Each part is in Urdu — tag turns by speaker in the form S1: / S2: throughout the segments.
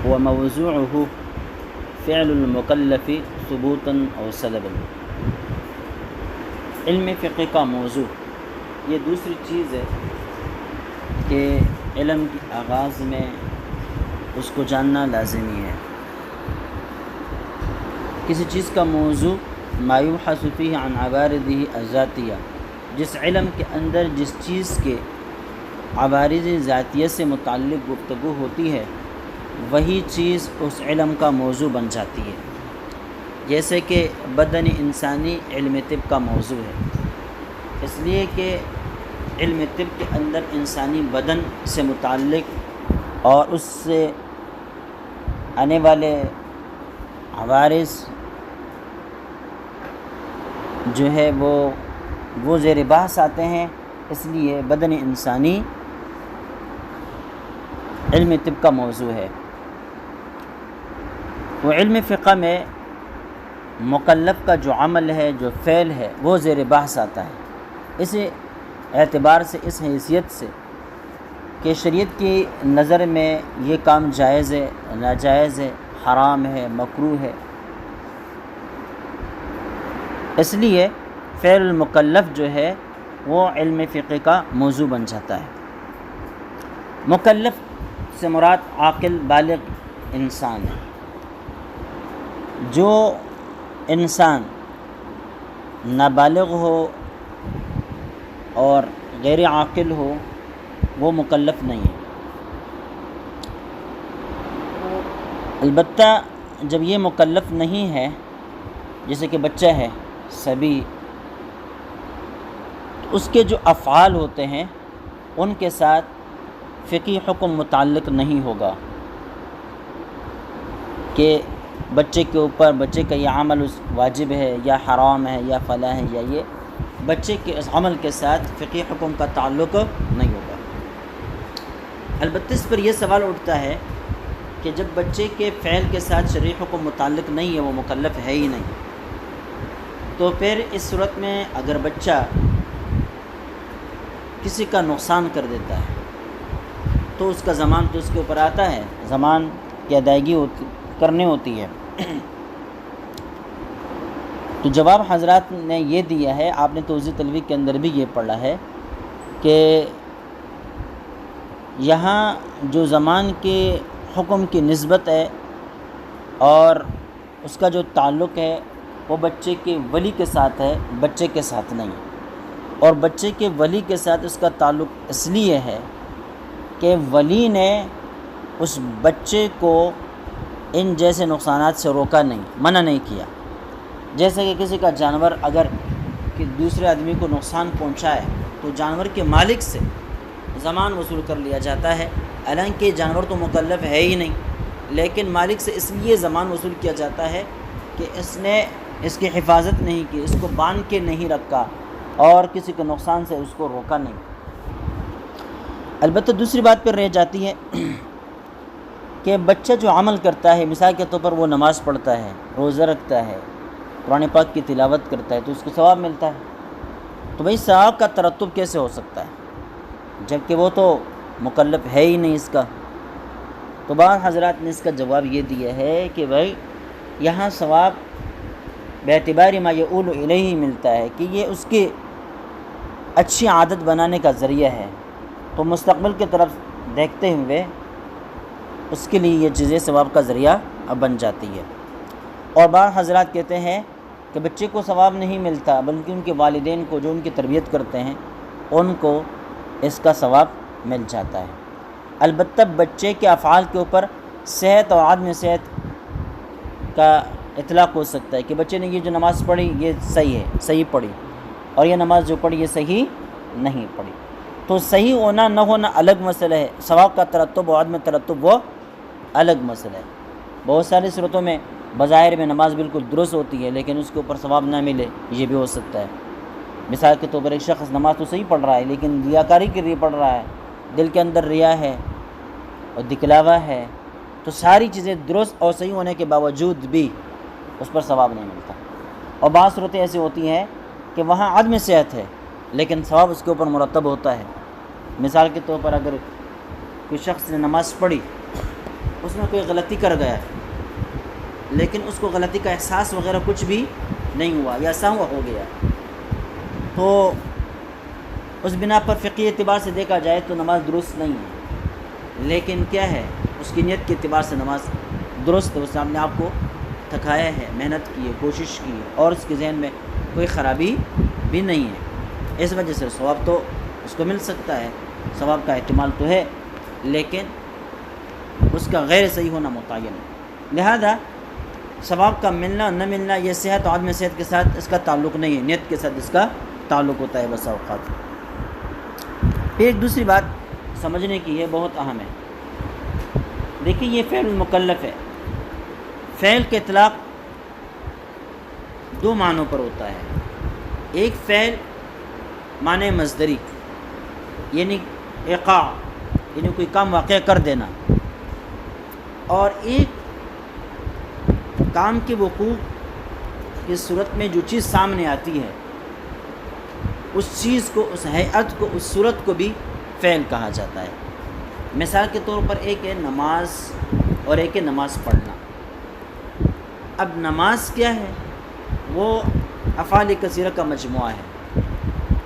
S1: وموضوعه فعل المکلف ثبوتا او سلبا۔ علم فقہ کا موضوع یہ دوسری چیز ہے کہ علم کے آغاز میں اس کو جاننا لازمی ہے۔ کسی چیز کا موضوع ما یبحث فیہ عن عوارضہ الذاتیہ، جس علم کے اندر جس چیز کے عوارض ذاتیہ سے متعلق گفتگو ہوتی ہے وہی چیز اس علم کا موضوع بن جاتی ہے۔ جیسے کہ بدن انسانی علم طب کا موضوع ہے، اس لیے کہ علم طب کے اندر انسانی بدن سے متعلق اور اس سے آنے والے عوارض جو ہے وہ زیر بحث آتے ہیں، اس لیے بدن انسانی علم طب کا موضوع ہے۔ وہ علم فقہ میں مکلف کا جو عمل ہے، جو فعل ہے، وہ زیر بحث آتا ہے، اس اعتبار سے، اس حیثیت سے کہ شریعت کی نظر میں یہ کام جائز ہے، ناجائز ہے، حرام ہے، مکروہ ہے، اس لیے فعل المکلف جو ہے وہ علم فقہ کا موضوع بن جاتا ہے۔ مکلف سے مراد عاقل بالغ انسان ہے۔ جو انسان نابالغ ہو اور غیر عاقل ہو وہ مکلف نہیں ہے۔ البتہ جب یہ مکلف نہیں ہے، جیسے کہ بچہ ہے، صبی، تو اس کے جو افعال ہوتے ہیں ان کے ساتھ فقہی حکم متعلق نہیں ہوگا کہ بچے کے اوپر بچے کا یہ عمل واجب ہے یا حرام ہے یا فلاں ہے، یا یہ بچے کے اس عمل کے ساتھ فقہی حکم کا تعلق نہیں ہوگا۔ البتہ اس پر یہ سوال اٹھتا ہے کہ جب بچے کے فعل کے ساتھ شرعی حکم متعلق نہیں ہے، وہ مکلف ہے ہی نہیں، تو پھر اس صورت میں اگر بچہ کسی کا نقصان کر دیتا ہے تو اس کا ضمان تو اس کے اوپر آتا ہے، ضمان کی ادائیگی کرنی ہوتی ہے۔ تو جواب حضرات نے یہ دیا ہے، آپ نے توضیح تلویق کے اندر بھی یہ پڑھا ہے کہ یہاں جو ضمان کے حکم کی نسبت ہے اور اس کا جو تعلق ہے وہ بچے کے ولی کے ساتھ ہے، بچے کے ساتھ نہیں، اور بچے کے ولی کے ساتھ اس کا تعلق اس لیے ہے کہ ولی نے اس بچے کو ان جیسے نقصانات سے روکا نہیں، منع نہیں کیا۔ جیسے کہ کسی کا جانور اگر دوسرے آدمی کو نقصان پہنچائے تو جانور کے مالک سے ضمان وصول کر لیا جاتا ہے، حالانکہ جانور تو مکلف ہے ہی نہیں، لیکن مالک سے اس لیے ضمان وصول کیا جاتا ہے کہ اس نے اس کی حفاظت نہیں کی، اس کو باندھ کے نہیں رکھا اور کسی کے نقصان سے اس کو روکا نہیں۔ البتہ دوسری بات پر رہ جاتی ہے کہ بچہ جو عمل کرتا ہے، مثال کے طور پر وہ نماز پڑھتا ہے، روزہ رکھتا ہے، قرآن پاک کی تلاوت کرتا ہے، تو اس کو ثواب ملتا ہے۔ تو بھئی ثواب کا ترتب کیسے ہو سکتا ہے جبکہ وہ تو مکلف ہے ہی نہیں اس کا؟ تو بعض حضرات نے اس کا جواب یہ دیا ہے کہ بھائی یہاں ثواب باعتبار ما یؤول الیہ ملتا ہے کہ یہ اس کی اچھی عادت بنانے کا ذریعہ ہے، تو مستقبل کی طرف دیکھتے ہوئے اس کے لیے یہ چیزیں ثواب کا ذریعہ اب بن جاتی ہے۔ اور بعض حضرات کہتے ہیں کہ بچے کو ثواب نہیں ملتا بلکہ ان کے والدین کو جو ان کی تربیت کرتے ہیں ان کو اس کا ثواب مل جاتا ہے۔ البتہ بچے کے افعال کے اوپر صحت اور عدم صحت کا اطلاق ہو سکتا ہے کہ بچے نے یہ جو نماز پڑھی یہ صحیح ہے، صحیح پڑھی، اور یہ نماز جو پڑھی یہ صحیح نہیں پڑھی۔ تو صحیح ہونا نہ ہونا الگ مسئلہ ہے، ثواب کا ترتب اور عدم ترتب وہ الگ مسئلہ ہے۔ بہت ساری صورتوں میں بظاہر میں نماز بالکل درست ہوتی ہے لیکن اس کے اوپر ثواب نہ ملے، یہ بھی ہو سکتا ہے۔ مثال کے طور پر ایک شخص نماز تو صحیح پڑھ رہا ہے لیکن ریاکاری کے لیے پڑھ رہا ہے، دل کے اندر ریا ہے اور دکھلاوا ہے، تو ساری چیزیں درست اور صحیح ہونے کے باوجود بھی اس پر ثواب نہیں ملتا۔ اور بعض صورتیں ایسی ہوتی ہیں کہ وہاں عدم صحت ہے لیکن ثواب اس کے اوپر مرتب ہوتا ہے۔ مثال کے طور پر اگر کوئی شخص نے نماز پڑھی، اس میں کوئی غلطی کر گیا ہے لیکن اس کو غلطی کا احساس وغیرہ کچھ بھی نہیں ہوا یا سہو ہو گیا، تو اس بنا پر فقہی اعتبار سے دیکھا جائے تو نماز درست نہیں ہے، لیکن کیا ہے اس کی نیت کے اعتبار سے نماز درست ہے، اس نے اپنے آپ کو تھکایا ہے، محنت کی ہے، کوشش کی ہے اور اس کے ذہن میں کوئی خرابی بھی نہیں ہے، اس وجہ سے ثواب تو اس کو مل سکتا ہے، ثواب کا احتمال تو ہے، لیکن اس کا غیر صحیح ہونا متعین ہے۔ لہذا ثواب کا ملنا نہ ملنا یہ صحت اور عدم صحت کے ساتھ اس کا تعلق نہیں ہے، نیت کے ساتھ اس کا تعلق ہوتا ہے بسا اوقات۔ پھر ایک دوسری بات سمجھنے کی ہے، بہت اہم ہے۔ دیکھیے یہ فعل المکلف ہے، فعل کے اطلاق دو معنوں پر ہوتا ہے، ایک فعل معنی مصدری یعنی ایقاع یعنی کوئی کام واقع کر دینا، اور ایک کام کے وقوع کی صورت میں جو چیز سامنے آتی ہے اس چیز کو، اس ہیئت کو، اس صورت کو بھی فعل کہا جاتا ہے۔ مثال کے طور پر ایک ہے نماز اور ایک ہے نماز پڑھنا۔ اب نماز کیا ہے؟ وہ افعال کثیرہ کا مجموعہ ہے۔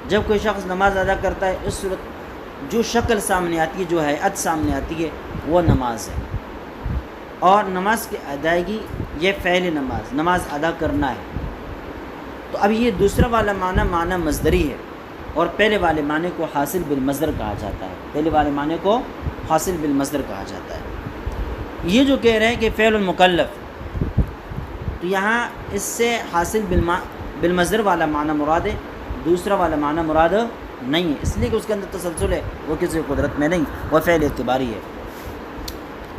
S1: جب کوئی شخص نماز ادا کرتا ہے اس صورت جو شکل سامنے آتی ہے، جو ہیئت سامنے آتی ہے وہ نماز ہے، اور نماز کی ادائیگی یہ فعل نماز ادا کرنا ہے۔ تو اب یہ دوسرا والا معنی مصدری ہے، اور پہلے والے معنی کو حاصل بالمصدر کہا جاتا ہے، پہلے والے معنی کو حاصل بالمصدر کہا جاتا ہے۔ یہ جو کہہ رہے ہیں کہ فعل المکلف، تو یہاں اس سے حاصل بالمصدر والا معنی مراد ہے، دوسرا والا معنی مراد نہیں ہے، اس لیے کہ اس کے اندر تسلسل ہے، وہ کسی قدرت میں نہیں، وہ فعل اعتباری ہے۔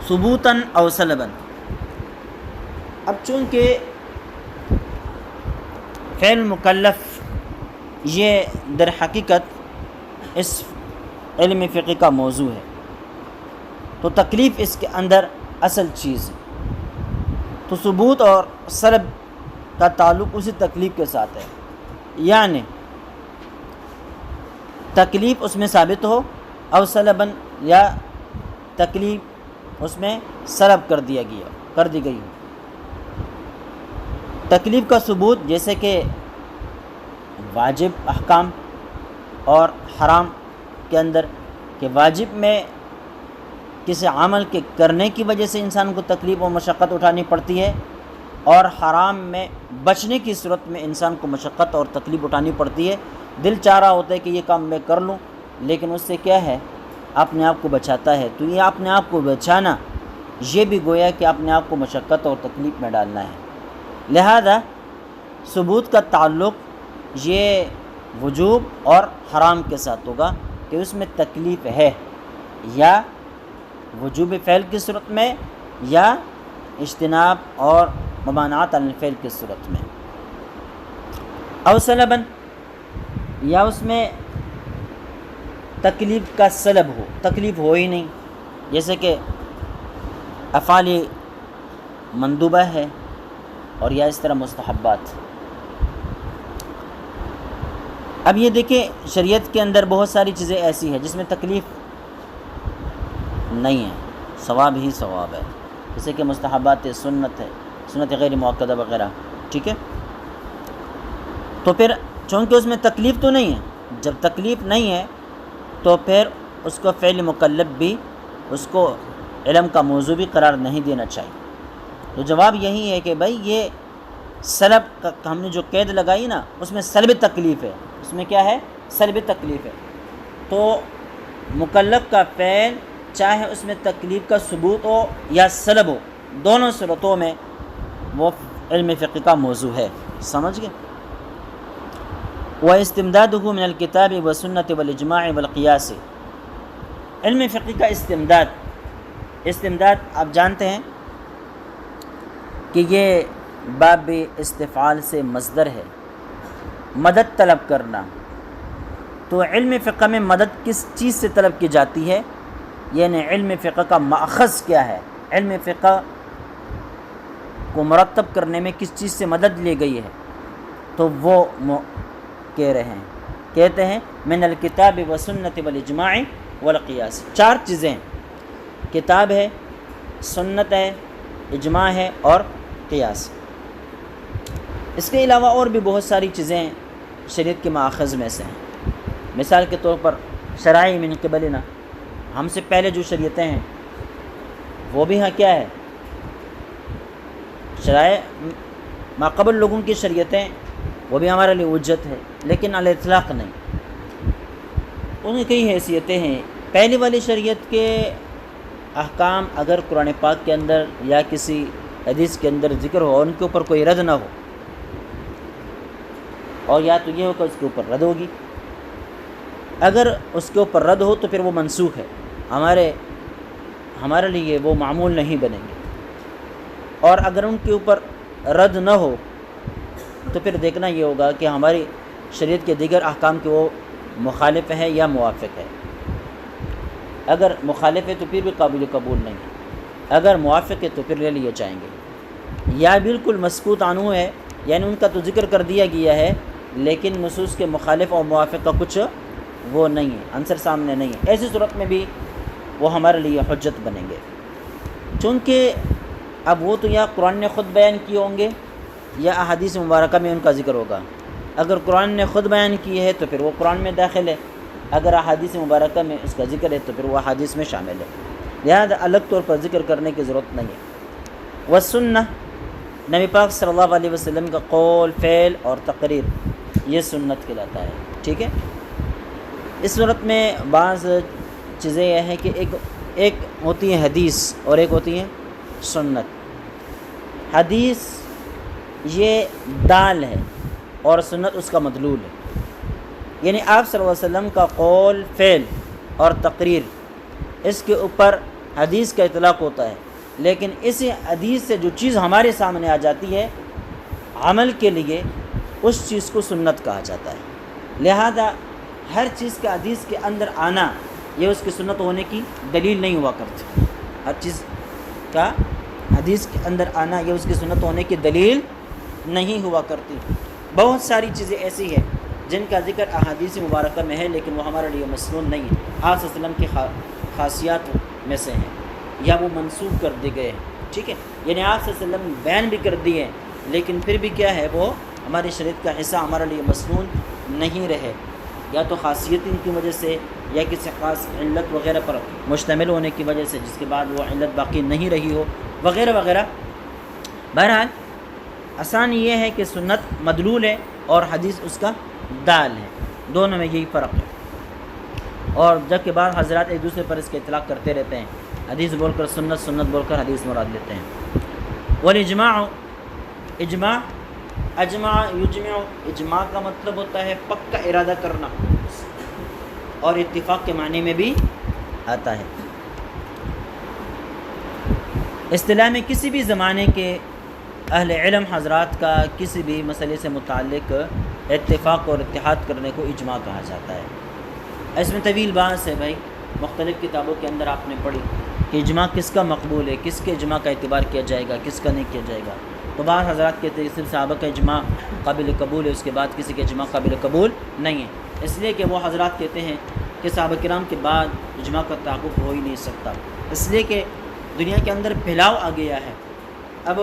S1: ثبوتاً او سلباً، اب چونکہ فعل مکلف یہ در حقیقت اس علم فقہ کا موضوع ہے، تو تکلیف اس کے اندر اصل چیز ہے، تو ثبوت اور سلب کا تعلق اسی تکلیف کے ساتھ ہے، یعنی تکلیف اس میں ثابت ہو او سلباً، یا تکلیف اس میں سلب کر دی گئی ہو۔ تکلیف کا ثبوت جیسے کہ واجب احکام اور حرام کے اندر، کہ واجب میں کسی عمل کے کرنے کی وجہ سے انسان کو تکلیف و مشقت اٹھانی پڑتی ہے، اور حرام میں بچنے کی صورت میں انسان کو مشقت اور تکلیف اٹھانی پڑتی ہے۔ دل چاہ رہا ہوتا ہے کہ یہ کام میں کر لوں، لیکن اس سے کیا ہے اپنے آپ کو بچاتا ہے، تو یہ اپنے آپ کو بچانا یہ بھی گویا کہ اپنے آپ کو مشقت اور تکلیف میں ڈالنا ہے۔ لہذا ثبوت کا تعلق یہ وجوب اور حرام کے ساتھ ہوگا کہ اس میں تکلیف ہے، یا وجوب فعل کی صورت میں، یا اجتناب اور ممانعات عن الفعل کی صورت میں، او سلباً، یا اس میں تکلیف کا سلب ہو، تکلیف ہو ہی نہیں، جیسے کہ افعال مندوبہ ہے اور یا اس طرح مستحبات۔ اب یہ دیکھیں شریعت کے اندر بہت ساری چیزیں ایسی ہیں جس میں تکلیف نہیں ہے، ثواب ہی ثواب ہے، جیسے کہ مستحبات سنت ہے، سنت غیر مؤکدہ وغیرہ، ٹھیک ہے۔ تو پھر چونکہ اس میں تکلیف تو نہیں ہے، جب تکلیف نہیں ہے تو پھر اس کو فعل مکلف بھی، اس کو علم کا موضوع بھی قرار نہیں دینا چاہیے۔ تو جواب یہی ہے کہ بھائی یہ سلب کا ہم نے جو قید لگائی نا، اس میں سلب تکلیف ہے، اس میں کیا ہے سلب تکلیف ہے، تو مکلف کا فعل چاہے اس میں تکلیف کا ثبوت ہو یا سلب ہو، دونوں صورتوں میں وہ علم فقہ کا موضوع ہے، سمجھ گئے۔ وَاِسْتِمْدَادُهُ مِنَ الْكِتَابِ وَالسُنَّةِ وَالْإِجْمَاعِ وَالْقِيَاسِ، علم فقہ کا استمداد آپ جانتے ہیں کہ یہ باب استفعال سے مصدر ہے، مدد طلب کرنا۔ تو علم فقہ میں مدد کس چیز سے طلب کی جاتی ہے، یعنی علم فقہ کا ماخذ کیا ہے، علم فقہ کو مرتب کرنے میں کس چیز سے مدد لی گئی ہے، تو وہ کہتے ہیں من الکتاب والسنت والاجماع والقیاس، چار چیزیں کتاب ہے، سنت ہے، اجماع ہے اور قیاس۔ اس کے علاوہ اور بھی بہت ساری چیزیں شریعت کے ماخذ میں سے ہیں۔ مثال کے طور پر شرائع من قبلنا، ہم سے پہلے جو شریعتیں ہیں وہ بھی ہاں کیا ہے، شرائع ما قبل لوگوں کی شریعتیں، وہ بھی ہمارے لیے حجت ہے، لیکن علی اطلاق نہیں، ان کی کئی حیثیتیں ہیں۔ پہلی والی شریعت کے احکام اگر قرآن پاک کے اندر یا کسی حدیث کے اندر ذکر ہو اور ان کے اوپر کوئی رد نہ ہو، اور یا تو یہ ہو کہ اس کے اوپر رد ہوگی، اگر اس کے اوپر رد ہو تو پھر وہ منسوخ ہے، ہمارے لیے وہ معمول نہیں بنیں گے، اور اگر ان کے اوپر رد نہ ہو تو پھر دیکھنا یہ ہوگا کہ ہماری شریعت کے دیگر احکام کے وہ مخالف ہے یا موافق ہے۔ اگر مخالف ہے تو پھر بھی قابل قبول نہیں ہے، اگر موافق ہے تو پھر لے لیے جائیں گے، یا بالکل مسکوت عنہ ہے، یعنی ان کا تو ذکر کر دیا گیا ہے لیکن نصوص کے مخالف اور موافق کا کچھ وہ نہیں ہے، عنصر سامنے نہیں ہے، ایسی صورت میں بھی وہ ہمارے لیے حجت بنیں گے۔ چونکہ اب وہ تو یا قرآن نے خود بیان کیے ہوں گے یا احادیث مبارکہ میں ان کا ذکر ہوگا۔ اگر قرآن نے خود بیان کی ہے تو پھر وہ قرآن میں داخل ہے، اگر احادیث مبارکہ میں اس کا ذکر ہے تو پھر وہ احادیث میں شامل ہے، لہذا الگ طور پر ذکر کرنے کی ضرورت نہیں ہے۔ والسنہ، نبی پاک صلی اللہ علیہ وسلم کا قول، فعل اور تقریر، یہ سنت کہلاتا ہے، ٹھیک ہے۔ اس صورت میں بعض چیزیں یہ ہیں کہ ایک ہوتی ہے حدیث اور ایک ہوتی ہے سنت۔ حدیث یہ دال ہے اور سنت اس کا مدلول ہے، یعنی آپ صلی اللہ علیہ وسلم کا قول، فعل اور تقریر، اس کے اوپر حدیث کا اطلاق ہوتا ہے، لیکن اسی حدیث سے جو چیز ہمارے سامنے آ جاتی ہے عمل کے لیے، اس چیز کو سنت کہا جاتا ہے۔ لہذا ہر چیز کا حدیث کے اندر آنا یہ اس کی سنت ہونے کی دلیل نہیں ہوا کرتی، ہر چیز کا حدیث کے اندر آنا یہ اس کی سنت ہونے کی دلیل نہیں ہوا کرتی۔ بہت ساری چیزیں ایسی ہیں جن کا ذکر احادیث مبارکہ میں ہے لیکن وہ ہمارے لیے مسنون نہیں ہے، آپ صلی اللہ علیہ وسلم کی خاصیات میں سے ہیں یا وہ منسوخ کر دیے گئے ہیں، ٹھیک ہے، یعنی آپ صلی اللہ علیہ وسلم بیان بھی کر دیے لیکن پھر بھی کیا ہے، وہ ہماری شریعت کا حصہ ہمارے لیے مسنون نہیں رہے، یا تو خاصیت ان کی وجہ سے یا کسی خاص علت وغیرہ پر مشتمل ہونے کی وجہ سے جس کے بعد وہ علت باقی نہیں رہی ہو، وغیرہ وغیرہ۔ بہرحال آسان یہ ہے کہ سنت مدلول ہے اور حدیث اس کا دال ہے، دونوں میں یہی فرق ہے، اور جب کہ بعض حضرات ایک دوسرے پر اس کے اطلاق کرتے رہتے ہیں، حدیث بول کر سنت، سنت بول کر حدیث مراد لیتے ہیں۔ والاجماع، اجماع، اجماع یجمع، اجماع کا مطلب ہوتا ہے پکا ارادہ کرنا، اور اتفاق کے معنی میں بھی آتا ہے۔ اصطلاح میں کسی بھی زمانے کے اہل علم حضرات کا کسی بھی مسئلے سے متعلق اتفاق اور اتحاد کرنے کو اجماع کہا جاتا ہے۔ اس میں طویل بحث ہے بھائی، مختلف کتابوں کے اندر آپ نے پڑھی کہ اجماع کس کا مقبول ہے، کس کے اجماع کا اعتبار کیا جائے گا، کس کا نہیں کیا جائے گا۔ تو بعض حضرات کہتے ہیں صرف صحابہ کا اجماع قابل قبول ہے، اس کے بعد کسی کا اجماع قابل قبول نہیں ہے، اس لیے کہ وہ حضرات کہتے ہیں کہ صحابہ کرام کے بعد اجماع کا تحقق ہو ہی نہیں سکتا، اس لیے کہ دنیا کے اندر پھیلاؤ آ گیا ہے۔ اب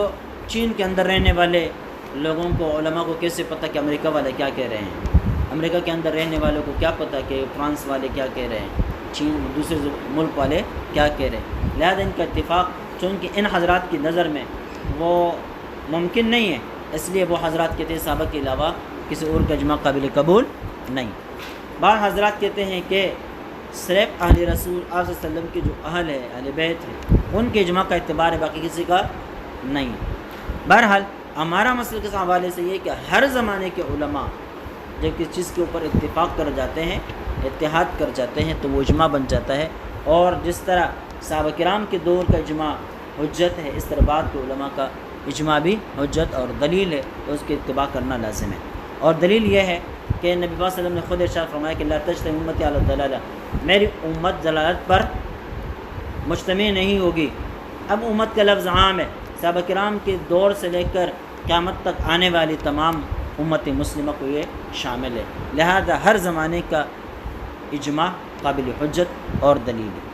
S1: چین کے اندر رہنے والے لوگوں کو، علماء کو کیسے پتہ کہ امریکہ والے کیا کہہ رہے ہیں، امریکہ کے اندر رہنے والوں کو کیا پتہ کہ فرانس والے کیا کہہ رہے ہیں، چین دوسرے ملک والے کیا کہہ رہے ہیں، لہذا ان کا اتفاق چونکہ ان حضرات کی نظر میں وہ ممکن نہیں ہے، اس لیے وہ حضرات کہتے ہیں صحابہ کے علاوہ کسی اور کا اجماع قابل قبول نہیں۔ بعض حضرات کہتے ہیں کہ صرف اہل رسول آپ صلی اللہ علیہ وسلم کے جو اہل ہے، اہل بیت ہیں، ان کے اجماع کا اعتبار ہے، باقی کسی کا نہیں۔ بہرحال ہمارا مسئلہ کے حوالے سے یہ کہ ہر زمانے کے علماء جب کسی چیز کے اوپر اتفاق کر جاتے ہیں، اتحاد کر جاتے ہیں تو وہ اجماع بن جاتا ہے، اور جس طرح صحابہ کرام کے دور کا اجماع حجت ہے، اس طرح بعد کے علماء کا اجماع بھی حجت اور دلیل ہے، تو اس کی اتباع کرنا لازم ہے۔ اور دلیل یہ ہے کہ نبی صلی اللہ علیہ وسلم نے خود ارشاد فرمایا کہ لا تجتمع امتی علی الضلالہ، میری امت ضلالت پر مجتمع نہیں ہوگی۔ اب امت کا لفظ عام ہے، صحابہ کرام کے دور سے لے کر قیامت تک آنے والی تمام امت مسلمہ کو یہ شامل ہے، لہذا ہر زمانے کا اجماع قابل حجت اور دلیل ہے۔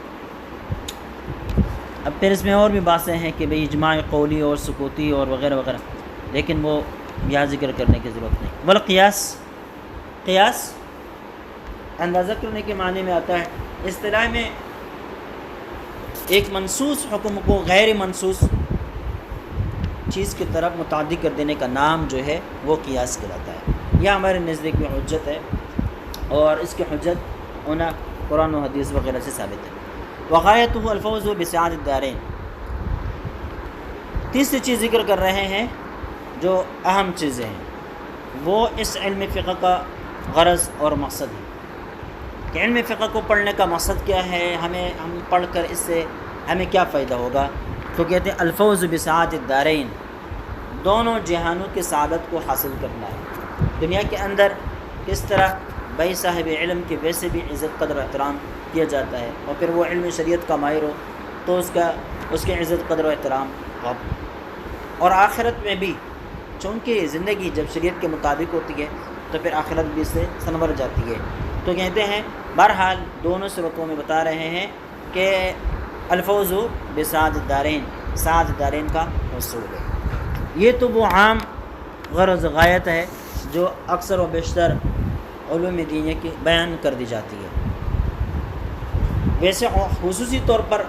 S1: اب پھر اس میں اور بھی باتیں ہیں کہ بھئی اجماع قولی اور سکوتی اور وغیرہ وغیرہ، لیکن وہ یہاں ذکر کرنے کی ضرورت نہیں۔ والقیاس، قیاس اندازہ کرنے کے معنی میں آتا ہے، اصطلاح میں ایک منصوص حکم کو غیر منصوص چیز کی طرف متعدی کر دینے کا نام جو ہے وہ قیاس کہلاتا ہے۔ یہ ہمارے نزدیک میں حجت ہے، اور اس کی حجت ہونا قرآن و حدیث وغیرہ سے ثابت ہے۔ وغایتہ الفوز بسعادۃ الدارین، تیسری چیز ذکر کر رہے ہیں جو اہم چیزیں ہیں، وہ اس علم فقہ کا غرض اور مقصد ہے کہ علم فقہ کو پڑھنے کا مقصد کیا ہے، ہم پڑھ کر اس سے ہمیں کیا فائدہ ہوگا۔ تو کہتے ہیں الفوز بسعادۃ الدارین، دونوں جہانوں کی سعادت کو حاصل کرنا ہے۔ دنیا کے اندر کس طرح بھائی صاحب علم کی ویسے بھی عزت قدر و احترام کیا جاتا ہے، اور پھر وہ علم شریعت کا ماہر ہو تو اس کی عزت قدر و احترام ہو، اور آخرت میں بھی چونکہ زندگی جب شریعت کے مطابق ہوتی ہے تو پھر آخرت بھی اس سے سنور جاتی ہے۔ تو کہتے ہیں بہرحال دونوں صورتوں میں بتا رہے ہیں کہ الفوز بسعادۃ الدارین، سعادۃ الدارین کا حصول ہے۔ یہ تو وہ عام غرض غایت ہے جو اکثر و بیشتر علوم دینیہ کی بیان کر دی جاتی ہے۔ ویسے خصوصی طور پر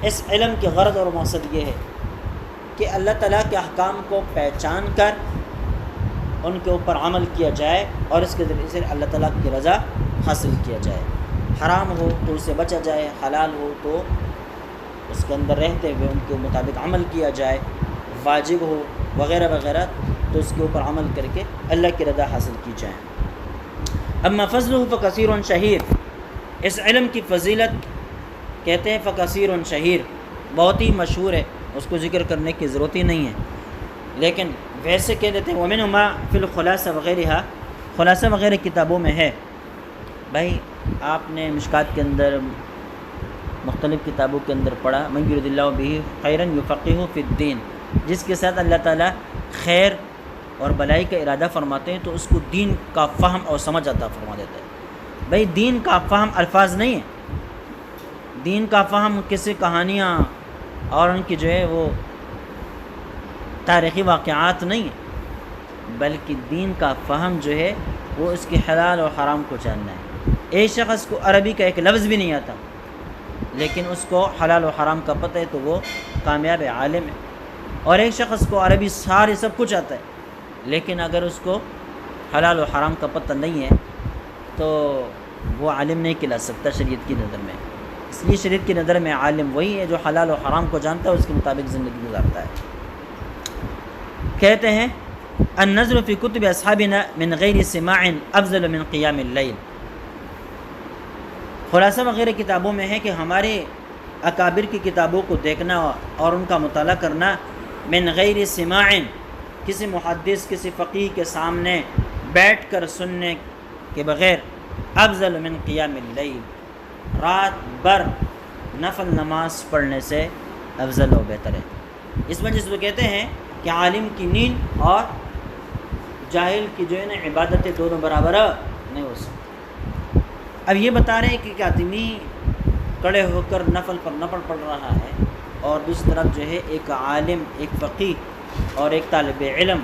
S1: اس علم کے غرض اور مقصد یہ ہے کہ اللہ تعالیٰ کے احکام کو پہچان کر ان کے اوپر عمل کیا جائے، اور اس کے ذریعے سے اللہ تعالیٰ کی رضا حاصل کیا جائے۔ حرام ہو تو اس سے بچا جائے، حلال ہو تو اس کے اندر رہتے ہوئے ان کے مطابق عمل کیا جائے، واجب ہو وغیرہ وغیرہ تو اس کے اوپر عمل کر کے اللہ کی رضا حاصل کی جائے۔ اما فضلہ فکثیر شہیر، اس علم کی فضیلت کہتے ہیں فکثیر شہیر، بہت ہی مشہور ہے، اس کو ذکر کرنے کی ضرورت ہی نہیں ہے، لیکن ویسے کہہ دیتے ہیں ومن ما فی الخلاصہ وغیرہ، خلاصہ وغیرہ کتابوں میں ہے۔ بھائی آپ نے مشکات کے اندر مختلف کتابوں کے اندر پڑھا من یرد اللہ بہ خیرا یفقہہ فی الدین، جس کے ساتھ اللہ تعالیٰ خیر اور بلائی کا ارادہ فرماتے ہیں تو اس کو دین کا فہم اور سمجھ عطا فرما دیتا ہے۔ بھائی دین کا فہم الفاظ نہیں ہے، دین کا فہم کسی کہانیاں اور ان کی جو ہے وہ تاریخی واقعات نہیں ہے، بلکہ دین کا فہم جو ہے وہ اس کے حلال اور حرام کو جاننا ہے۔ ایک شخص کو عربی کا ایک لفظ بھی نہیں آتا لیکن اس کو حلال و حرام کا پتہ ہے تو وہ کامیاب عالم ہے، اور ایک شخص کو عربی سارے سب کچھ آتا ہے لیکن اگر اس کو حلال و حرام کا پتہ نہیں ہے تو وہ عالم نہیں کہلا سکتا شریعت کی نظر میں۔ اس لیے شریعت کی نظر میں عالم وہی ہے جو حلال و حرام کو جانتا ہے، اس کے مطابق زندگی گزارتا ہے۔ کہتے ہیں النظر فی کتب اصحابنا من غیر سماع افضل من قیام اللیل، خلاصہ وغیرہ کتابوں میں ہے کہ ہمارے اکابر کی کتابوں کو دیکھنا اور ان کا مطالعہ کرنا من غیر سماع، کسی محدث کسی فقیہ کے سامنے بیٹھ کر سننے کے بغیر، افضل من قیام اللیل، رات بھر نفل نماز پڑھنے سے افضل و بہتر ہے۔ اس وجہ سے وہ کہتے ہیں کہ عالم کی نیند اور جاہل کی جو ہے نا عبادتیں دونوں برابر نہیں ہو سکتی۔ اب یہ بتا رہے ہیں کہ آدمی کڑے ہو کر نفل پر نفل پڑھ رہا ہے، اور دوسری طرف جو ہے ایک عالم، ایک فقیہ اور ایک طالب علم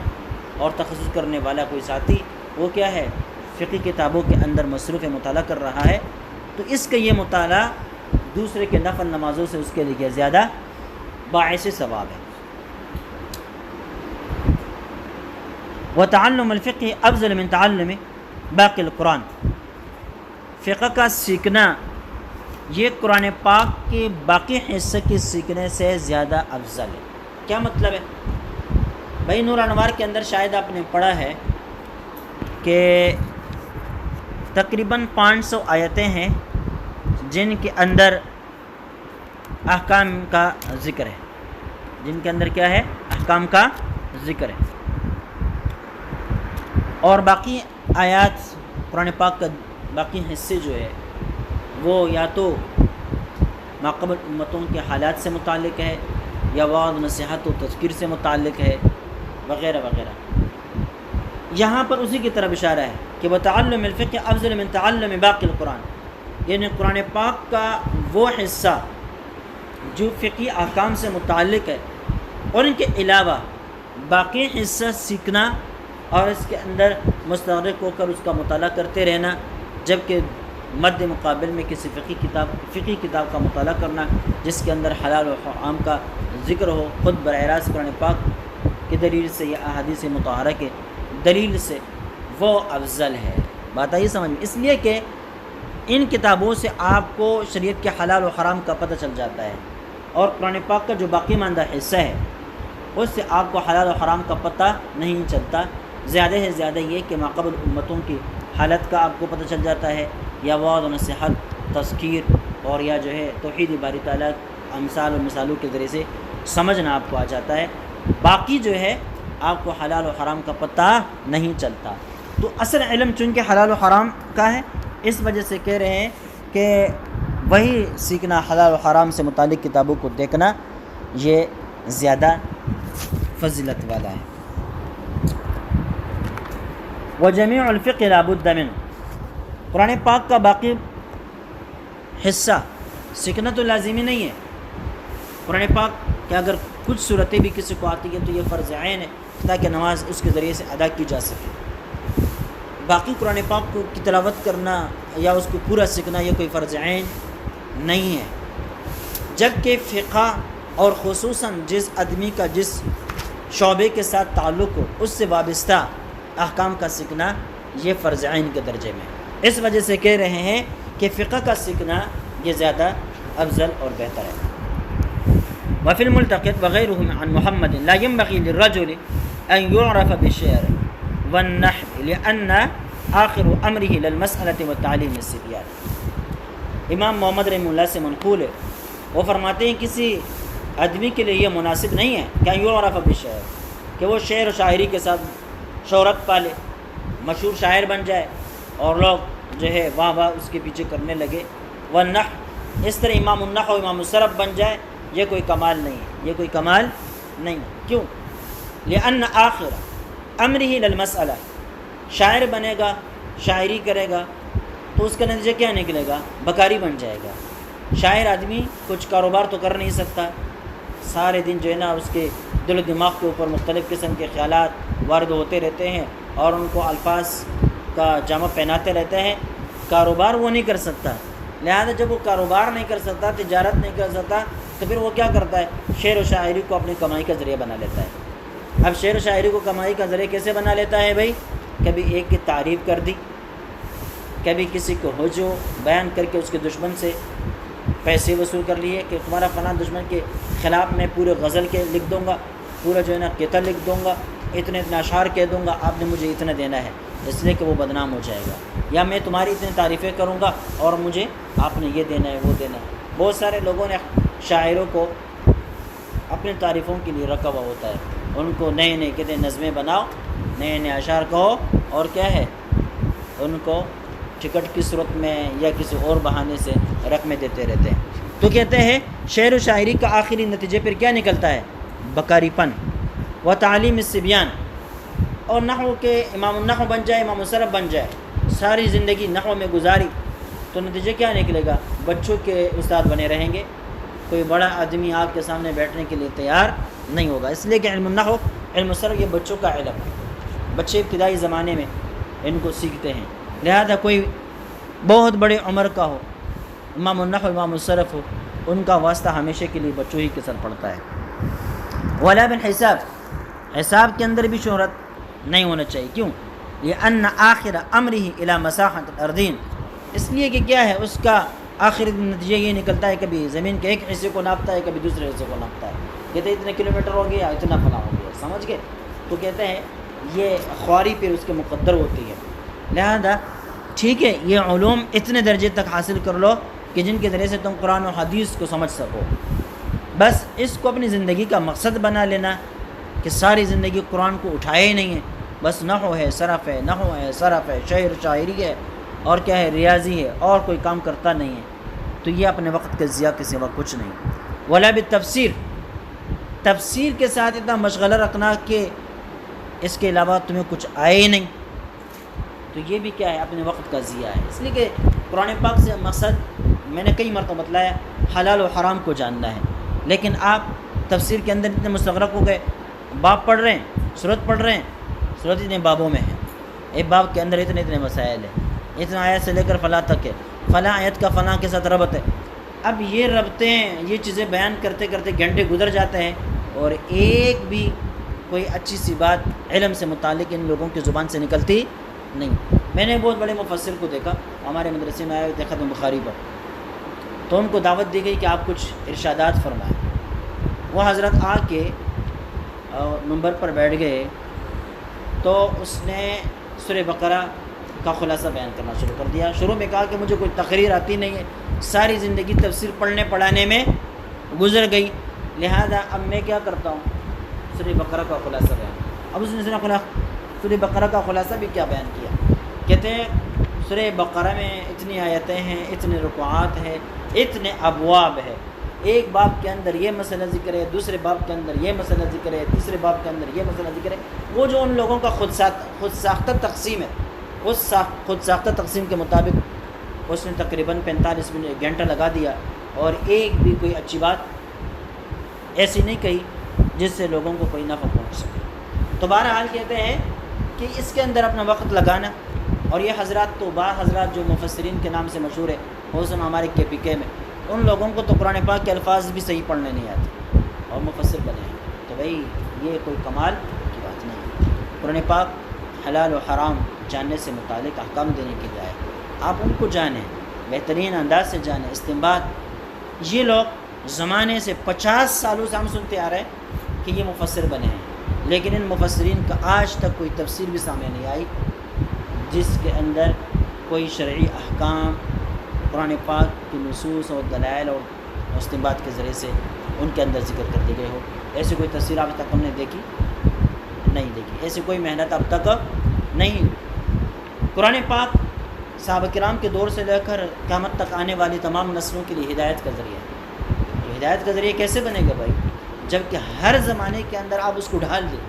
S1: اور تخصص کرنے والا کوئی ساتھی وہ کیا ہے فقی کتابوں کے اندر مصروف مطالعہ کر رہا ہے، تو اس کا یہ مطالعہ دوسرے کے نفل نمازوں سے اس کے لیے زیادہ باعث ثواب ہے۔ وتعلم الفقہ افضل من تعلم باقی القرآن، فقہ کا سیکھنا یہ قرآن پاک کے باقی حصے کے سیکھنے سے زیادہ افضل ہے۔ کیا مطلب ہے؟ بھائی نور انوار کے اندر شاید آپ نے پڑھا ہے کہ تقریباً 500 آیتیں ہیں جن کے اندر احکام کا ذکر ہے، جن کے اندر کیا ہے احکام کا ذکر ہے، اور باقی آیات قرآن پاک کا باقی حصے جو ہے وہ یا تو ماقبل امتوں کے حالات سے متعلق ہے، یا وعظ نصیحت و تذکیر سے متعلق ہے وغیرہ وغیرہ۔ یہاں پر اسی کی طرف اشارہ ہے کہ وتعلم الفقہ افضل من تعلم باقی القرآن، یعنی قرآن پاک کا وہ حصہ جو فقہی احکام سے متعلق ہے، اور ان کے علاوہ باقی حصہ سیکھنا اور اس کے اندر مستغرق ہو کر اس کا مطالعہ کرتے رہنا، جبکہ مد مقابل میں کسی فقہی کتاب کا مطالعہ کرنا جس کے اندر حلال و حرام کا ذکر ہو، خود براہ راست قرآن پاک کی دلیل سے یا احادیث مطہرہ کے دلیل سے، وہ افضل ہے۔ بات آئی سمجھ میں؟ اس لیے کہ ان کتابوں سے آپ کو شریعت کے حلال و حرام کا پتہ چل جاتا ہے، اور قرآن پاک کا جو باقی ماندہ حصہ ہے اس سے آپ کو حلال و حرام کا پتہ نہیں چلتا۔ زیادہ سے زیادہ یہ کہ ماقبل امتوں کی حالت کا آپ کو پتہ چل جاتا ہے، یا وعظ و نصیحت، تذکیر، اور یا جو ہے توحید باری تعالیٰ امثال و مثالوں کے ذریعے سے سمجھنا آپ کو آ جاتا ہے۔ باقی جو ہے آپ کو حلال و حرام کا پتہ نہیں چلتا۔ تو اصل علم چونکہ حلال و حرام کا ہے، اس وجہ سے کہہ رہے ہیں کہ وہی سیکھنا، حلال و حرام سے متعلق کتابوں کو دیکھنا، یہ زیادہ فضیلت والا ہے۔ وجمیع الفقہ لا بد من، قرآن پاک کا باقی حصہ سیکھنا تو لازمی نہیں ہے۔ قرآن پاک کہ اگر کچھ صورتیں بھی کسی کو آتی ہیں تو یہ فرض عین ہے تاکہ نماز اس کے ذریعے سے ادا کی جا سکے۔ باقی قرآن پاک کی تلاوت کرنا یا اس کو پورا سیکھنا یہ کوئی فرض عین نہیں ہے، جبکہ فقہ اور خصوصاً جس آدمی کا جس شعبے کے ساتھ تعلق ہو اس سے وابستہ احکام کا سیکھنا یہ فرض عین کے درجے میں۔ اس وجہ سے کہہ رہے ہیں کہ فقہ کا سیکھنا یہ زیادہ افضل اور بہتر ہے۔ وفی الملتقط وغیرہ عن محمد لا ينبغي للرجل ان يعرف بالشعر والنحو لأن آخر امره للمسألة والتعلیم الصبیان۔ امام محمد رحمہ اللہ سے منقول ہے، وہ فرماتے ہیں کسی آدمی کے لیے یہ مناسب نہیں ہے کہ ان يعرف بالشعر، کہ وہ شعر و شاعری کے ساتھ شہرت پالے، مشہور شاعر بن جائے اور لوگ جو ہے واہ واہ اس کے پیچھے کرنے لگے۔ والنحو، اس طرح امام النحو امام الصرف بن جائے، یہ کوئی کمال نہیں ہے، یہ کوئی کمال نہیں۔ کیوں؟ لأن آخر امرہ للمسئلہ، شاعر بنے گا، شاعری کرے گا تو اس کا نتیجہ کیا نکلے گا؟ بکاری بن جائے گا۔ شاعر آدمی کچھ کاروبار تو کر نہیں سکتا، سارے دن جو ہے نا اس کے دل و دماغ کے اوپر مختلف قسم کے خیالات وارد ہوتے رہتے ہیں اور ان کو الفاظ کا جامہ پہناتے رہتے ہیں، کاروبار وہ نہیں کر سکتا۔ لہذا جب وہ کاروبار نہیں کر سکتا، تجارت نہیں کر سکتا، تو پھر وہ کیا کرتا ہے؟ شعر و شاعری کو اپنی کمائی کا ذریعہ بنا لیتا ہے۔ اب شعر و شاعری کو کمائی کا ذریعہ کیسے بنا لیتا ہے بھائی؟ کبھی ایک کی تعریف کر دی، کبھی کسی کو حجو بیان کر کے اس کے دشمن سے پیسے وصول کر لیے کہ تمہارا فلاں دشمن کے خلاف میں پورے غزل کے لکھ دوں گا، پورا جو ہے نا قطع لکھ دوں گا، اتنے اشعار کہہ دوں گا، آپ نے مجھے اتنا دینا ہے، اس لیے کہ وہ بدنام ہو جائے گا، یا میں تمہاری اتنی تعریفیں کروں گا اور مجھے آپ نے یہ دینا ہے وہ دینا ہے۔ بہت سارے لوگوں نے شاعروں کو اپنی تعریفوں کے لیے رکھا ہوا ہوتا ہے، ان کو نئے نئے کہتے ہیں نظمیں بناؤ، نئے نئے اشعار کہو، اور کیا ہے ان کو ٹکٹ کی صورت میں یا کسی اور بہانے سے رقمیں دیتے رہتے ہیں۔ تو کہتے ہیں شعر و شاعری کا آخری نتیجے پھر کیا نکلتا ہے؟ بکاری پن و تعلیم الصبیان، اور نحو کے امام النحو بن جائے، امام الصرف بن جائے، ساری زندگی نحو میں گزاری تو نتیجہ کیا نکلے گا؟ بچوں کے استاد بنے رہیں گے، کوئی بڑا آدمی آپ کے سامنے بیٹھنے کے لیے تیار نہیں ہوگا، اس لیے کہ علم النحو علم الصرف یہ بچوں کا علم ہے، بچے ابتدائی زمانے میں ان کو سیکھتے ہیں۔ لہذا کوئی بہت بڑے عمر کا ہو، امام النحو امام الصرف ہو، ان کا واسطہ ہمیشہ کے لیے بچوں ہی کے سر پڑتا ہے۔ ولا بالحساب، حساب کے اندر بھی شہرت نہیں ہونا چاہیے۔ کیوں؟ لأن آخر امرہ الی مساحۃ الارضین، اس لیے کہ کیا ہے اس کا آخری نتیجہ یہ نکلتا ہے، کبھی زمین کے ایک حصے کو ناپتا ہے، کبھی دوسرے حصے کو ناپتا ہے، کہتے ہیں اتنے کلومیٹر ہو گیا، اتنا فلاں ہو گیا، سمجھ گئے؟ تو کہتے ہیں یہ خواری پھر اس کے مقدر ہوتی ہے۔ لہذا ٹھیک ہے، یہ علوم اتنے درجے تک حاصل کر لو کہ جن کے ذریعے سے تم قرآن و حدیث کو سمجھ سکو، بس اس کو اپنی زندگی کا مقصد بنا لینا کہ ساری زندگی قرآن کو اٹھائے ہی نہیں ہے، بس نحو ہے، صرف ہے، نحو ہے، صرف ہے، شعر شاعری ہے، اور کیا ہے؟ ریاضی ہے، اور کوئی کام کرتا نہیں ہے، تو یہ اپنے وقت کے ضیاع کے سوا کچھ نہیں۔ ولا بالتفسیر، تفسیر کے ساتھ اتنا مشغلہ رکھنا کہ اس کے علاوہ تمہیں کچھ آئے ہی نہیں، تو یہ بھی کیا ہے؟ اپنے وقت کا ضیاع ہے۔ اس لیے کہ قرآن پاک سے مقصد میں نے کئی مرتبہ بتلایا حلال و حرام کو جاننا ہے، لیکن آپ تفسیر کے اندر اتنے مستغرق ہو گئے، باب پڑھ رہے ہیں، صورت پڑھ رہے ہیں، صورت اتنے بابوں میں ہے، ایک باب کے اندر اتنے مسائل ہیں، اتنا آیت سے لے کر فلاں تک ہے، فلاں آیت کا فلاں کے ساتھ ربط ہے۔ اب یہ ربطیں، یہ چیزیں بیان کرتے کرتے گھنٹے گزر جاتے ہیں، اور ایک بھی کوئی اچھی سی بات علم سے متعلق ان لوگوں کی زبان سے نکلتی نہیں۔ میں نے بہت بڑے مفسر کو دیکھا، ہمارے مدرسے میں آئے ہوئے تھے ختم بخاری پر، تو ان کو دعوت دی گئی کہ آپ کچھ ارشادات فرمائیں۔ وہ حضرت آ کے منبر پر بیٹھ گئے تو اس نے سورہ بقرہ کا خلاصہ بیان کرنا شروع کر دیا۔ شروع میں کہا کہ مجھے کوئی تقریر آتی نہیں ہے، ساری زندگی تفسیر پڑھنے پڑھانے میں گزر گئی، لہذا اب میں کیا کرتا ہوں، سورہ بقرہ کا خلاصہ بیان۔ اب اس نے سورہ بقرہ کا خلاصہ بھی کیا بیان کیا، کہتے ہیں سورہ بقرہ میں اتنی آیتیں ہیں، اتنے رکوعات ہیں، اتنے ابواب ہے، ایک باب کے اندر یہ مسئلہ ذکر ہے، دوسرے باب کے اندر یہ مسئلہ ذکر ہے، تیسرے باب کے اندر یہ مسئلہ ذکر ہے۔ وہ جو ان لوگوں کا خود ساختہ تقسیم ہے، اس خود ساختہ تقسیم کے مطابق اس نے تقریباً 45 منٹ گھنٹہ لگا دیا، اور ایک بھی کوئی اچھی بات ایسی نہیں کہی جس سے لوگوں کو کوئی نفع پہنچ سکے۔ تو بہرحال کہتے ہیں کہ اس کے اندر اپنا وقت لگانا، اور یہ حضرات تو بعض حضرات جو مفسرین کے نام سے مشہور ہے، خصوصاً ہمارے KPK میں، ان لوگوں کو تو قرآن پاک کے الفاظ بھی صحیح پڑھنے نہیں آتے اور مفسر بنے ہیں، تو بھائی یہ کوئی کمال کی بات نہیں ہے۔ قرآن پاک حلال و حرام جاننے سے متعلق احکام دینے کے لیے آئے، آپ ان کو جانیں، بہترین انداز سے جانیں، استنباط۔ یہ لوگ زمانے سے 50 سالوں سے ہم سنتے آ رہے ہیں کہ یہ مفسر بنے ہیں، لیکن ان مفسرین کا آج تک کوئی تفسیر بھی سامنے نہیں آئی جس کے اندر کوئی شرعی احکام قرآن پاک کی نصوص اور دلائل اور استنباط کے ذریعے سے ان کے اندر ذکر کر دی گئے ہو۔ ایسی کوئی تفسیر اب تک ہم نے دیکھی نہیں دیکھی، ایسی کوئی محنت اب تک نہیں۔ قرآن پاک صحابہ کرام کے دور سے لے کر قیامت تک آنے والی تمام نسلوں کے لیے ہدایت کا ذریعہ ہے۔ تو ہدایت کا ذریعہ کیسے بنے گا بھائی، جب کہ ہر زمانے کے اندر آپ اس کو ڈھال دیں،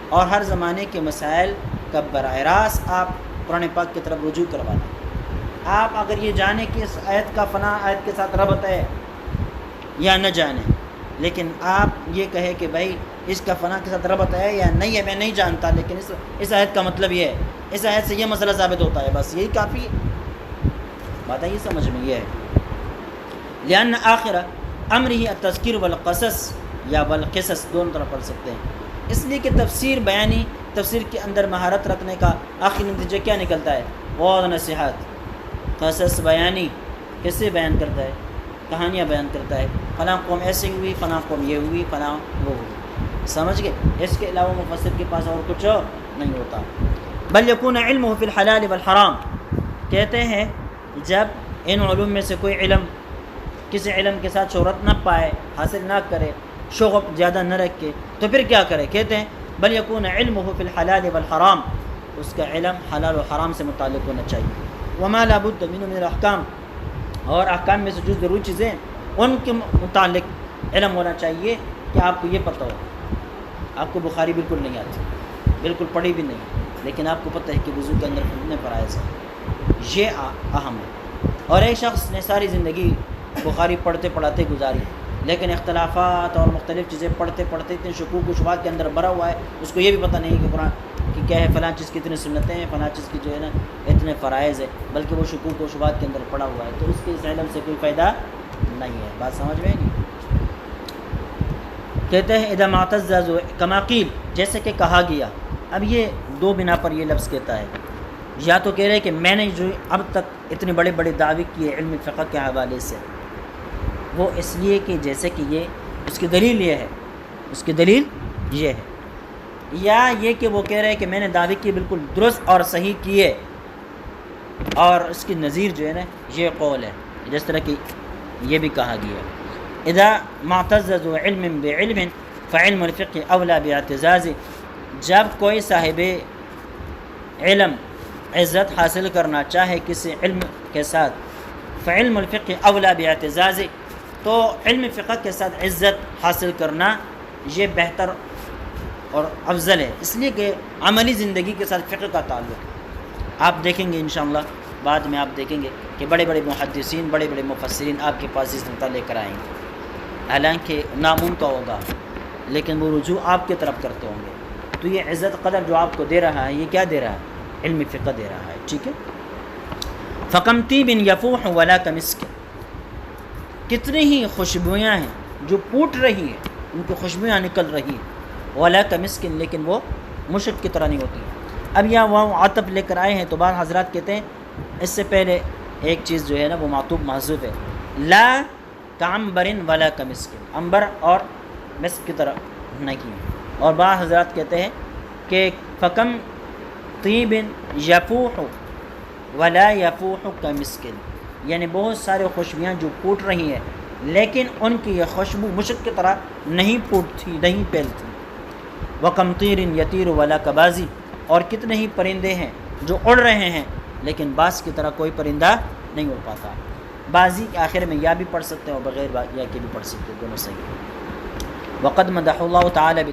S1: اور ہر زمانے کے مسائل کا براہ راست آپ قرآن پاک کی طرف رجوع کروا دیں۔ آپ اگر یہ جانیں کہ اس آیت کا فلاں آیت کے ساتھ ربط ہے یا نہ جانیں، لیکن آپ یہ کہیں کہ بھائی اس کا فلاں کے ساتھ ربط ہے یا نہیں ہے، میں نہیں جانتا، لیکن اس آیت کا مطلب یہ ہے، اس آیت سے یہ مسئلہ ثابت ہوتا ہے، بس یہی کافی ہے۔ بات ہے یہ سمجھ میں یہ ہے، لأن آخر امرہ التذکیر والقصص یا والقصص دونوں طرح پڑھ سکتے ہیں، اس لیے کہ تفسیر بیانی، تفسیر کے اندر مہارت رکھنے کا آخری نتیجہ کیا نکلتا ہے، وعظ نصیحت۔ قصص بیانی کیسے بیان کرتا ہے، کہانیاں بیان کرتا ہے، فلاں قوم ایسی ہوئی، فلاں قوم یہ ہوئی، فلاں وہ ہوئی، سمجھ گئے؟ اس کے علاوہ مفسر کے پاس اور کچھ نہیں ہوتا۔ بل یکون علمہ فی الحلال والحرام، کہتے ہیں جب ان علوم میں سے کوئی علم کسی علم کے ساتھ شہرت نہ پائے، حاصل نہ کرے، شوق زیادہ نہ رکھے، تو پھر کیا کرے؟ کہتے ہیں بل یکون علمہ فی الحلال والحرام، اس کا علم حلال و حرام سے متعلق ہونا چاہیے۔ وما لا بد منہ من الاحکام، اور احکام میں سے جو ضروری چیزیں ان کے متعلق علم ہونا چاہیے کہ آپ کو یہ پتہ ہو۔ آپ کو بخاری بالکل نہیں آتی، بالکل پڑھی بھی نہیں، لیکن آپ کو پتہ ہے کہ وضو کے اندر کتنے فرائض ہیں، یہ اہم ہے۔ اور ایک شخص نے ساری زندگی بخاری پڑھتے پڑھاتے گزاری، لیکن اختلافات اور مختلف چیزیں پڑھتے پڑھتے اتنے شکوک و شبہات کے اندر بھرا ہوا ہے، اس کو یہ بھی پتہ نہیں کہ قرآن کہ کیا ہے، فلاں چیز کی اتنی سنتیں ہیں، فلاں چیز کی جو ہے نا اتنے فرائض ہے، بلکہ وہ شکوک و شبہات کے اندر پڑا ہوا ہے، تو اس کے اس علم سے کوئی فائدہ نہیں ہے۔ بات سمجھ میں نہیں؟ کہتے ہیں اذا معتز کما قیل، جیسے کہ کہا گیا۔ اب یہ دو بنا پر یہ لفظ کہتا ہے، یا تو کہہ رہے کہ میں نے جو اب تک اتنے بڑے بڑے دعوے کیے علم فقہ کے حوالے سے، وہ اس لیے کہ جیسے کہ یہ اس کی دلیل یہ ہے، اس کی دلیل یہ ہے، یا یہ کہ وہ کہہ رہے کہ میں نے دعوے کی بالکل درست اور صحیح کیے، اور اس کی نظیر جو ہے نا یہ قول ہے، جس طرح کہ یہ بھی کہا گیا اذا معتز ذو علم بعلم فعلم الفقہ اولا باعتزاز، جب کوئی صاحب علم عزت حاصل کرنا چاہے کسی علم کے ساتھ، فعلم الفقہ اولا باعتزاز، تو علم فقہ کے ساتھ عزت حاصل کرنا یہ بہتر اور افضل ہے، اس لیے کہ عملی زندگی کے ساتھ فقہ کا تعلق آپ دیکھیں گے انشاءاللہ، بعد میں آپ دیکھیں گے کہ بڑے بڑے محدثین، بڑے بڑے مفسرین آپ کے پاس اس نقطہ لے کر آئیں گے۔ حالانکہ نام ان کا ہوگا لیکن وہ رجوع آپ کی طرف کرتے ہوں گے. تو یہ عزت قدر جو آپ کو دے رہا ہے یہ کیا دے رہا ہے؟ علم فقہ دے رہا ہے. ٹھیک ہے. فَكَمْ طِيبٍ يَفُوحُ وَلَا كَمِسْكٍ، کتنی ہی خوشبویاں ہیں جو پھوٹ رہی ہیں، ان کی خوشبویاں نکل رہی ہیں، وَلَا كَمِسْكٍ، لیکن وہ مشک کی طرح نہیں ہوتی. اب یہاں واو عطف لے کر آئے ہیں تو بعض حضرات کہتے ہیں اس سے پہلے ایک چیز جو ہے نا وہ معطوف محذوف ہے، لا کعنبر ولا کمسک، عنبر اور مسک کی طرح نہیں. اور بعض حضرات کہتے ہیں کہ فکم طیب یفوح ولا یفوح کمسک، یعنی بہت سارے خوشبویاں جو پھوٹ رہی ہیں لیکن ان کی یہ خوشبو مشک کی طرح نہیں پھوٹتی، نہیں پھیلتی. وکم طیر یطیر ولا کبازی، اور کتنے ہی پرندے ہیں جو اڑ رہے ہیں لیکن باز کی طرح کوئی پرندہ نہیں اڑ پاتا. بازی کے آخر میں یا بھی پڑھ سکتے ہیں اور بغیر یا کے بھی پڑھ سکتے ہیں، دونوں صحیح. وقد مدح اللہ تعالی